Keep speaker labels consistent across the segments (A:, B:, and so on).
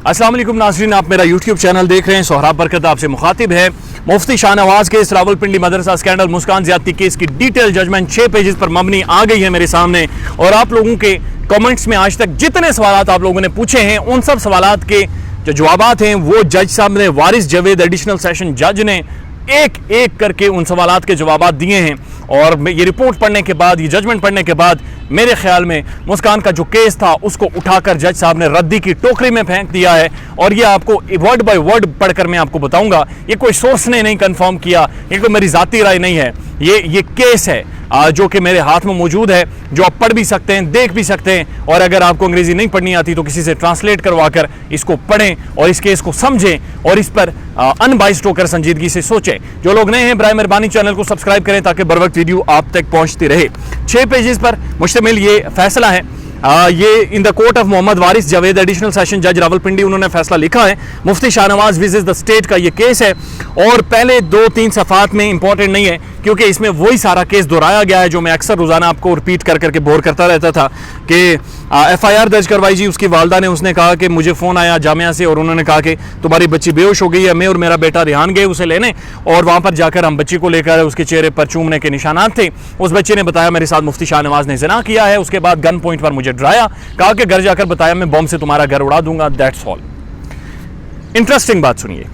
A: अस्सलाम वालेकुम नाज़रीन, आप मेरा यूट्यूब चैनल देख रहे हैं। सोहराब बरकत आपसे मुखातिब है। मुफ्ती शाहनवाज के इस रावलपिंडी मदरसा स्कैंडल मुस्कान ज्यादती केस की डिटेल जजमेंट 6 पेजेस पर मबनी आ गई है मेरे सामने। और आप लोगों के कमेंट्स में आज तक जितने सवाल आप लोगों ने पूछे हैं, उन सब सवाल के जो जवाब हैं वो जज साहब ने, वारिस जवेद एडिशनल सेशन जज ने एक एक करके उन सवालात के जवाब दिए हैं। और ये रिपोर्ट पढ़ने के बाद, ये जजमेंट पढ़ने के बाद मेरे ख्याल में मुस्कान का जो केस था उसको उठाकर जज साहब ने रद्दी की टोकरी में फेंक दिया है। और ये आपको वर्ड बाय वर्ड पढ़कर मैं आपको बताऊंगा। ये कोई सोर्स ने नहीं कंफर्म किया, ये कोई मेरी जाती राय नहीं है। ये केस है जो कि मेरे हाथ में मौजूद है, जो आप पढ़ भी सकते हैं, देख भी सकते हैं। और अगर आपको अंग्रेजी नहीं पढ़नी आती तो किसी से ट्रांसलेट करवाकर इसको पढ़ें और इस केस को समझें और इस पर अनबाइस्ड होकर संजीदगी से सोचें। जो लोग नए हैं, बराए मेहरबानी चैनल को सब्सक्राइब करें ताकि बर वक्त वीडियो आप तक पहुंचती रहे। 6 पेजेस पर मुश्तमिल ये फैसला है। ये in the court of Mohammad Waris Javed additional session जज रावलपिंडी, उन्होंने फैसला लिखा है। Mufti Shahnawaz visit the state का ये केस है। और पहले 2-3 सफ़ात में इंपॉर्टेंट नहीं है क्योंकि इसमें वही सारा केस दोहराया गया है जो मैं अक्सर रोजाना आपको रिपीट कर करके बोर करता रहता था कि FIR दर्ज करवाई जी। उसकी वालदा ने, उसने कहा कि मुझे फ़ोन आया जामिया से और उन्होंने कहा कि तुम्हारी बच्ची बेहोश हो गई है। मैं और मेरा बेटा रिहान गए उसे लेने और वहाँ पर जाकर हम बच्ची को लेकर, उसके चेहरे पर चूमने के निशानात थे। उस बच्चे ने बताया मेरे साथ मुफ्ती शाहनवाज ने ज़िना किया है। उसके बाद गन पॉइंट पर मुझे डराया, कहा कि घर जाकर बताया मैं बम से तुम्हारा घर उड़ा दूंगा, दैट्स ऑल। इंटरेस्टिंग बात सुनिए।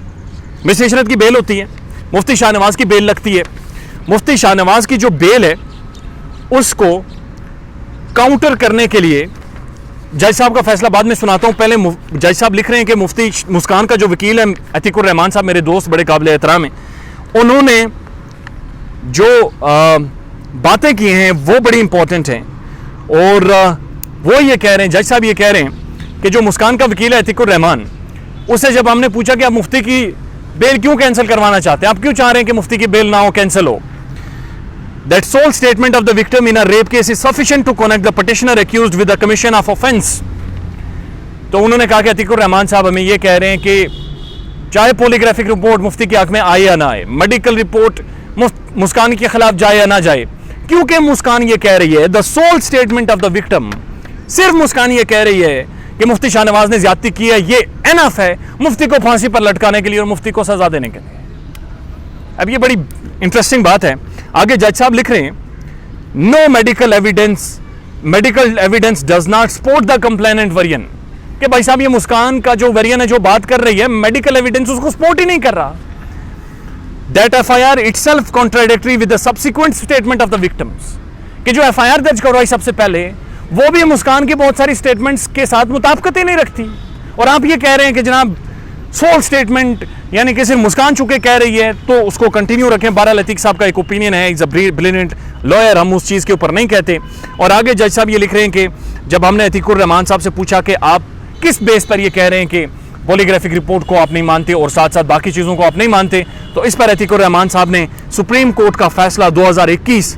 A: मिस इशरत की बेल होती है, मुफ्ती शाहनवाज की बेल लगती है। मुफ्ती शाहनवाज की जो बेल है उसको काउंटर करने के लिए जज साहब का फैसला बाद में सुनाता हूं। पहले जज साहब लिख रहे हैं कि मुफ्ती मुस्कान का जो वकील है अतीकुर रहमान साहब, मेरे दोस्त, बड़े काबिल एहतराम हैं, उन्होंने जो बातें की हैं वो बड़ी इंपॉर्टेंट हैं। और वो ये कह रहे हैं, जज साहब ये कह रहे हैं कि जो मुस्कान का वकील है अतीकुर रहमान, उससे जब हमने पूछा कि आप मुफ्ती की बेल क्यों कैंसिल करवाना चाहते हैं, आप क्यों चाह रहे हैं कि मुफ्ती की बेल ना हो, कैंसिल हो, that sole statement of the victim in a rape case is sufficient to connect the petitioner accused with the commission of offense। तो उन्होंने कहा कि अतीकुर रहमान साहब हमें ये कह रहे हैं कि चाहे पॉलीग्राफिक रिपोर्ट मुफ्ती के हक में आए या ना आए, मेडिकल रिपोर्ट मुस्कान के खिलाफ जाए या ना जाए, क्योंकि मुस्कान ये कह रही है, the sole statement of the victim, सिर्फ मुस्कान ये कह रही है कि मुफ्ती शाहनवाज ने ज्यादती की है, ये एनफ है मुफ्ती को फांसी पर लटकाने के लिए और मुफ्ती को सजा देने के लिए। अब ये बड़ी इंटरेस्टिंग बात है। आगे जज साहब लिख रहे हैं, no medical evidence does not support the complainant variant. कि भाई साहब ये मुस्कान का जो वेरिएंट है, जो बात कर रही है, मेडिकल एविडेंस उसको सपोर्ट ही नहीं कर रहा। That FIR itself contradictory with the subsequent statement of the victims. कि जो FIR दर्ज करवाई सबसे पहले, वो भी मुस्कान की बहुत सारी स्टेटमेंट्स के साथ मुताबिकत ही नहीं रखती। और आप ये कह रहे हैं कि जनाब सोल स्टेटमेंट यानी कि सिर्फ मुस्कान चुके कह रही है तो उसको कंटिन्यू रखें। बहरहाल अतीक साहब का एक ओपिनियन है, इज अ ब्रिलियंट लॉयर, हम उस चीज़ के ऊपर नहीं कहते। और आगे जज साहब ये लिख रहे हैं कि जब हमने अतीकुर रहमान साहब से पूछा कि आप किस बेस पर ये कह रहे हैं कि पॉलीग्राफिक रिपोर्ट को आप नहीं मानते और साथ साथ बाकी चीज़ों को आप नहीं मानते, तो इस पर अतीकुर रहमान साहब ने सुप्रीम कोर्ट का फैसला 2021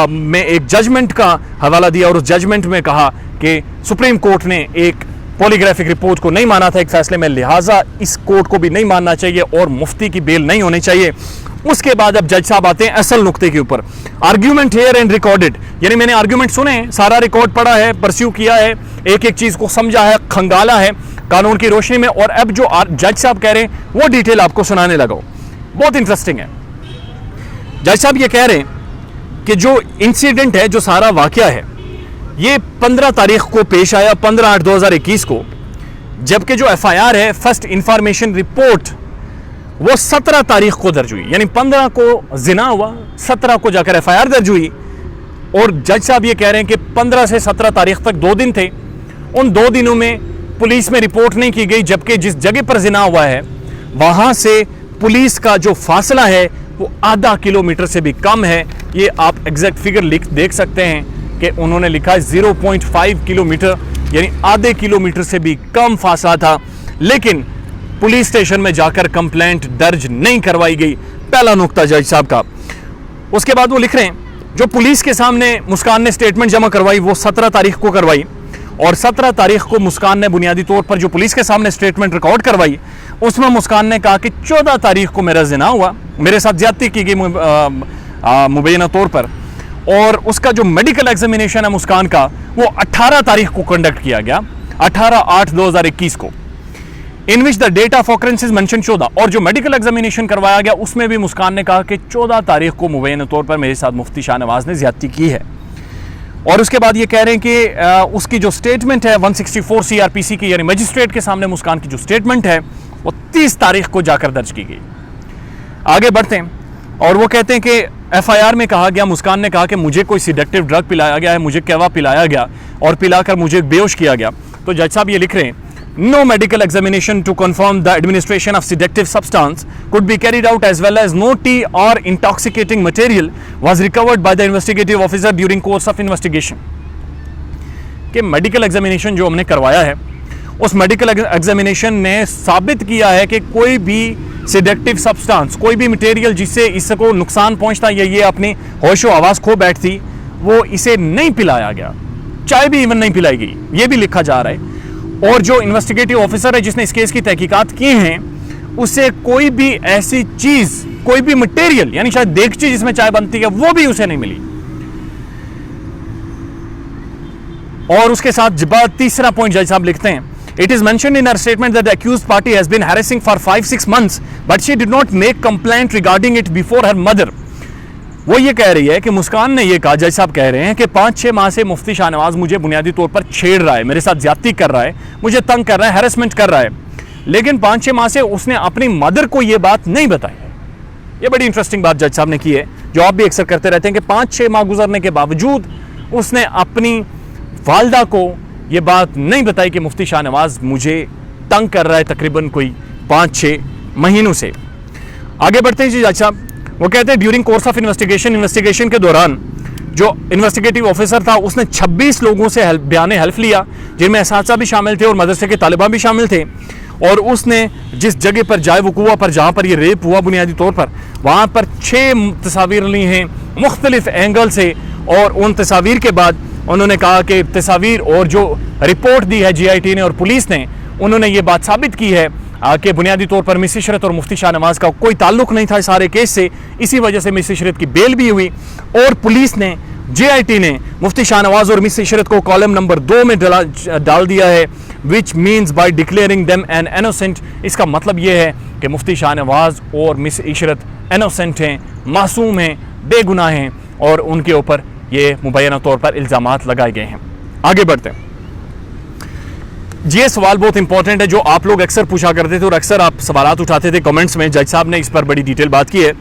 A: में एक जजमेंट का हवाला दिया और उस जजमेंट में कहा कि सुप्रीम कोर्ट ने एक पॉलीग्राफिक रिपोर्ट को नहीं माना था एक फैसले में, लिहाजा इस कोर्ट को भी नहीं मानना चाहिए और मुफ्ती की बेल नहीं होनी चाहिए। उसके बाद अब जज साहब आते हैं असल नुक्ते के ऊपर। आर्ग्यूमेंट हियर एंड रिकॉर्डेड, यानी मैंने आर्ग्यूमेंट सुने, सारा रिकॉर्ड पढ़ा है, परस्यू किया है, एक एक चीज को समझा है, खंगाला है कानून की रोशनी में, और अब जो जज साहब कह रहे हैं वो डिटेल आपको सुनाने लगा। बहुत इंटरेस्टिंग है। जज साहब ये कह रहे हैं कि जो इंसिडेंट है, जो सारा वाकया है, ये 15 तारीख को पेश आया, 15/8/2021 को, जबकि जो FIR है, फर्स्ट इंफॉर्मेशन रिपोर्ट, वो 17 तारीख को दर्ज हुई। यानी 15 को जिना हुआ, 17 को जाकर FIR दर्ज हुई। और जज साहब ये कह रहे हैं कि 15 से 17 तारीख तक 2 दिन थे, उन 2 दिनों में पुलिस में रिपोर्ट नहीं की गई, जबकि जिस जगह पर जिना हुआ है वहां से पुलिस का जो फासला है वो आधा किलोमीटर से भी कम है। ये आप एग्जैक्ट फिगर देख सकते हैं कि उन्होंने लिखा है 0.5 किलोमीटर, यानी आधे किलोमीटर से भी कम फासला था, लेकिन पुलिस स्टेशन में जाकर कंप्लेंट दर्ज नहीं करवाई गई। पहला नुक्ता जज साहब का। उसके बाद वो लिख रहे हैं, जो पुलिस के सामने मुस्कान ने स्टेटमेंट जमा करवाई वो 17 तारीख को करवाई, और 17 तारीख को मुस्कान ने बुनियादी तौर पर जो पुलिस के सामने स्टेटमेंट रिकॉर्ड करवाई, उसमें मुस्कान ने कहा कि 14 तारीख को मेरा जिना हुआ, मेरे साथ ज्यादती की गई मुबैना तौर पर, और उसका जो मेडिकल एग्जामिनेशन है मुस्कान का वो 18 तारीख को कंडक्ट किया गया, 18/8/2021 को। In which the date of occurrence is mention 14, और जो मेडिकल एग्जामिनेशन करवाया गया उसमें भी मुस्कान ने कहा कि 14 तारीख को मुबैना तौर पर मेरे साथ मुफ्ती शाहनवाज ने ज्यादती की है। और उसके बाद ये कह रहे हैं कि उसकी जो स्टेटमेंट है 164 CRPC की, यानी मजिस्ट्रेट के सामने मुस्कान की जो स्टेटमेंट है वो 30 तारीख को जाकर दर्ज की गई। आगे बढ़ते हैं और वो कहते हैं कि FIR में कहा गया, मुस्कान ने कहा कि मुझे कोई सिडेक्टिव ड्रग पिलाया गया है, मुझे कहवा पिलाया गया और पिलाकर मुझे बेहोश किया गया। तो जज साहब ये लिख रहे हैं, no medical examination to confirm the administration of sedative substance could be carried out, as well as no tea or intoxicating material was recovered by the investigative officer during course of investigation। कि medical examination जो हमने करवाया है उस medical examination ने साबित किया है कि कोई भी सिडेक्टिव सब्सटेंस, कोई भी मटेरियल जिससे इसको नुकसान पहुंचता या ये अपनी होश व आवाज़ खो बैठती, वो इसे नहीं पिलाया गया, चाय भी इवन नहीं पिलाई गई, ये भी लिखा जा रहा है। और जो इन्वेस्टिगेटिव ऑफिसर है जिसने इस केस की तहकीकात की हैं, उसे कोई भी ऐसी चीज, कोई भी मटेरियल, यानी शायद देगची जिसमें चाय बनती है, वो भी उसे नहीं मिली। और उसके साथ बाद तीसरा पॉइंट जज साहब लिखते हैं, it is mentioned in her statement that the accused party has been harassing for 5-6 months but she did not make complaint regarding it before her mother. वो ये कह रही है कि मुस्कान ने ये कहा, जज साहब कह रहे हैं कि 5-6 माह से मुफ्ती शाहनवाज मुझे बुनियादी तौर पर छेड़ रहा है, मेरे साथ ज्यादती कर रहा है, मुझे तंग कर रहा है, हैरेसमेंट कर रहा है, लेकिन 5-6 माह से उसने अपनी मदर को ये बात नहीं बताई है। ये बड़ी इंटरेस्टिंग बात जज साहब ने की है, जो आप भी अक्सर करते रहते हैं कि 5-6 माह गुजरने के बावजूद उसने अपनी वालदा को ये बात नहीं बताई कि मुफ्ती शाहनवाज मुझे तंग कर रहा है तकरीबन कोई 5-6 महीनों से। आगे बढ़ते हैं जी जज साहब, वो कहते हैं ड्यूरिंग कोर्स ऑफ इन्वेस्टिगेशन के दौरान जो इन्वेस्टिगेटिव ऑफिसर था उसने 26 लोगों से बयान हल्फ लिया, जिनमें असातिज़ा भी शामिल थे और मदरसे के तालिबान भी शामिल थे। और उसने जिस जगह पर जाए वकूआ पर जहाँ पर ये रेप हुआ बुनियादी तौर पर, वहाँ पर 6 तस्वीर ली हैं मुख्तलिफ एंगल से, और उन तस्वीर के बाद उन्होंने कहा कि तस्वीर और जो रिपोर्ट दी है GIT ने और पुलिस ने, उन्होंने ये बात साबित की है कि बुनियादी तौर पर मिस इशरत और मुफ्ती शाहनवाज का कोई ताल्लुक नहीं था इस सारे केस से। इसी वजह से मिस इशरत की बेल भी हुई और पुलिस ने, GIT ने मुफ्ती शाहनवाज और मिस इशरत को कॉलम नंबर 2 में डाल दिया है, which means by declaring them an innocent. इसका मतलब ये है कि मुफ्ती शाहनवाज और मिस इशरत इनोसेंट हैं, मासूम हैं, बेगुनाह हैं, और उनके ऊपर ये मुबैना तौर पर इल्ज़ामात लगाए गए हैं। आगे बढ़ते हैं जी, ये सवाल बहुत इंपॉर्टेंट है जो आप लोग अक्सर पूछा करते थे और अक्सर आप सवालात उठाते थे कमेंट्स में। जज साहब ने इस पर बड़ी डिटेल बात की है।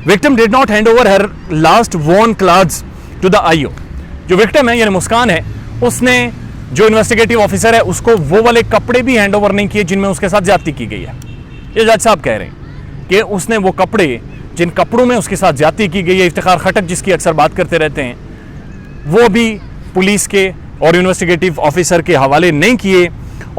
A: Victim did not hand over her last worn clothes to the IO। जो विक्टिम है यानी मुस्कान है, उसने जो इन्वेस्टिगेटिव ऑफिसर है उसको वो वाले कपड़े भी हैंड ओवर नहीं किए जिनमें उसके साथ ज्यादती की गई है। ये जज साहब कह रहे हैं कि उसने वो कपड़े, जिन कपड़ों में उसके साथ ज्यादती की गई है, इफ्तिखार खटक जिसकी अक्सर बात करते रहते हैं, वो भी पुलिस के और इन्वेस्टिगेटिव ऑफिसर के हवाले नहीं किए।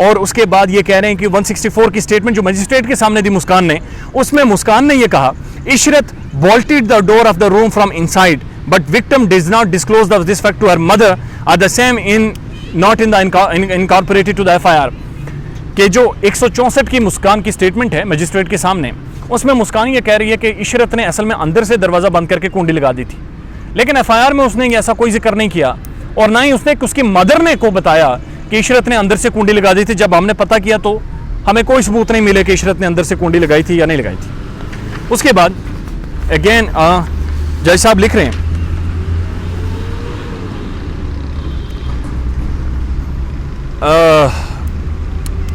A: और उसके बाद ये कह रहे हैं कि 164 की स्टेटमेंट जो मजिस्ट्रेट के सामने दी मुस्कान ने, उसमें मुस्कान ने ये कहा, Ishrat bolted the door of the room from inside but victim does not disclose this fact to her mother are the same in not in the incorporated to the FIR। कि जो 164 की मुस्कान की स्टेटमेंट है मजिस्ट्रेट के सामने, उसमें मुस्कान ये कह रही है कि इशरत ने असल में अंदर से दरवाज़ा बंद करके कुंडी लगा दी थी, लेकिन FIR में उसने ऐसा कोई जिक्र नहीं किया और ना ही उसने उसकी मदर ने को बताया कि इशरत ने अंदर से कुंडी लगा दी थी। जब हमने पता किया तो हमें कोई सबूत नहीं मिले कि इशरत ने अंदर से कुंडी लगाई थी या नहीं लगाई थी। उसके बाद अगेन जज साहब लिख रहे हैं,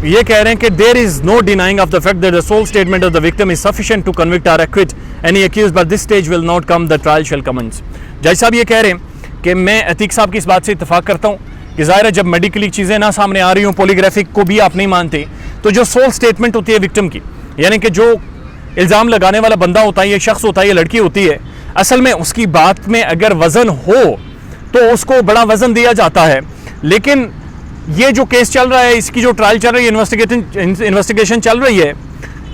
A: ये कह रहे हैं कि there is no denying of the fact that the sole statement of the victim is sufficient to convict or acquit any accused but this stage will not come, the trial shall commence. जज साहब ये कह रहे हैं कि मैं अतीक साहब की इस बात से इत्तेफाक करता हूँ कि ज़ाहिर है जब मेडिकली चीज़ें ना सामने आ रही हों, पॉलीग्राफिक को भी आप नहीं मानते, तो जो सोल स्टेटमेंट होती है विक्टिम की, यानी कि जो इल्ज़ाम लगाने वाला बंदा होता है, ये शख्स होता है, ये लड़की होती है, असल में उसकी बात में अगर वज़न हो तो उसको बड़ा वज़न दिया जाता है। लेकिन ये जो केस चल रहा है, इसकी जो ट्रायल चल रही है, इन्वेस्टिगेशन चल रही है,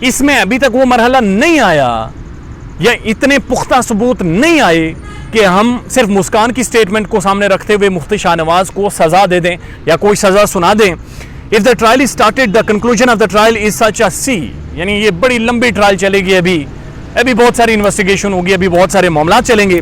A: इसमें अभी तक वो मरहला नहीं आया या इतने पुख्ता सबूत नहीं आए कि हम सिर्फ मुस्कान की स्टेटमेंट को सामने रखते हुए मुफ्ती शाहनवाज को सज़ा दे दें या कोई सज़ा सुना दें। If the trial is started the conclusion of the trial is such a see, यानी ये बड़ी लंबी ट्रायल चलेगी, अभी बहुत सारी इन्वेस्टिगेशन होगी, अभी बहुत सारे मामला चलेंगे।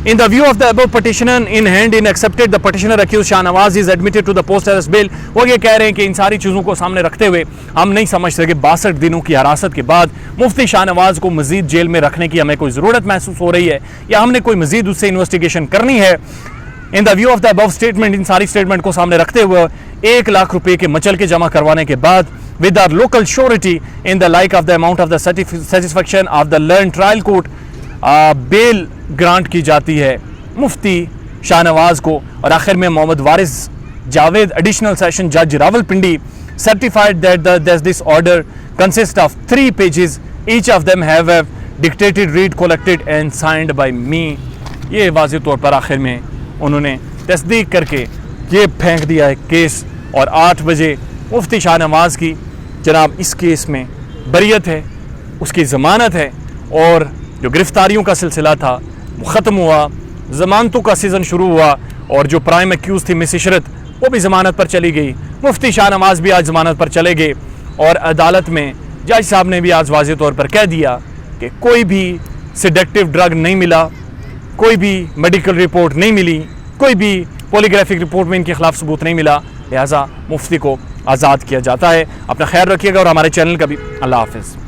A: In the view of the above petitioner in hand in accepted, the petitioner accused Shahnawaz is admitted to the post arrest bail। वो ये कह रहे हैं कि इन सारी चीज़ों को सामने रखते हुए हम नहीं समझते कि 62 दिनों की हिरासत के बाद मुफ्ती शाहनवाज को मजीद जेल में रखने की हमें कोई ज़रूरत महसूस हो रही है या हमने कोई मजीद उससे इन्वेस्टिगेशन करनी है। In the view of the above statement, इन सारी स्टेटमेंट को सामने रखते हुए 1 लाख रुपए के मचल के जमा करवाने के बाद with our local surety in the like of the amount of the satisfaction of the learn trial court, bail grant की जाती है मुफ्ती शाहनवाज को। और आखिर में मोहम्मद वारिस जावेद एडिशनल सेशन जज Rawalpindi certified that this order consist of 3 pages, each of them have dictated, read, collected and signed by me. ये वाज़ेह तौर पर आखिर में उन्होंने तस्दीक करके ये फेंक दिया है केस। और 8 बजे मुफ्ती शाहनवाज की जनाब इस केस में बरियत है, उसकी ज़मानत है और जो गिरफ्तारियों का सिलसिला था वो ख़त्म हुआ, ज़मानतों का सीज़न शुरू हुआ और जो प्राइम एक्यूज़ थी मिस इशरत वो भी ज़मानत पर चली गई, मुफ्ती शाहनवाज भी आज ज़मानत पर चले गए। और अदालत में जज साहब ने भी आज वाज़ेह तौर पर कह दिया कि कोई भी सेडेक्टिव ड्रग नहीं मिला, कोई भी मेडिकल रिपोर्ट नहीं मिली, कोई भी पॉलीग्राफिक रिपोर्ट में इनके खिलाफ सबूत नहीं मिला, लिहाजा मुफ्ती को आज़ाद किया जाता है। अपना ख्याल रखिएगा और हमारे चैनल का भी। अल्लाह हाफ़िज़।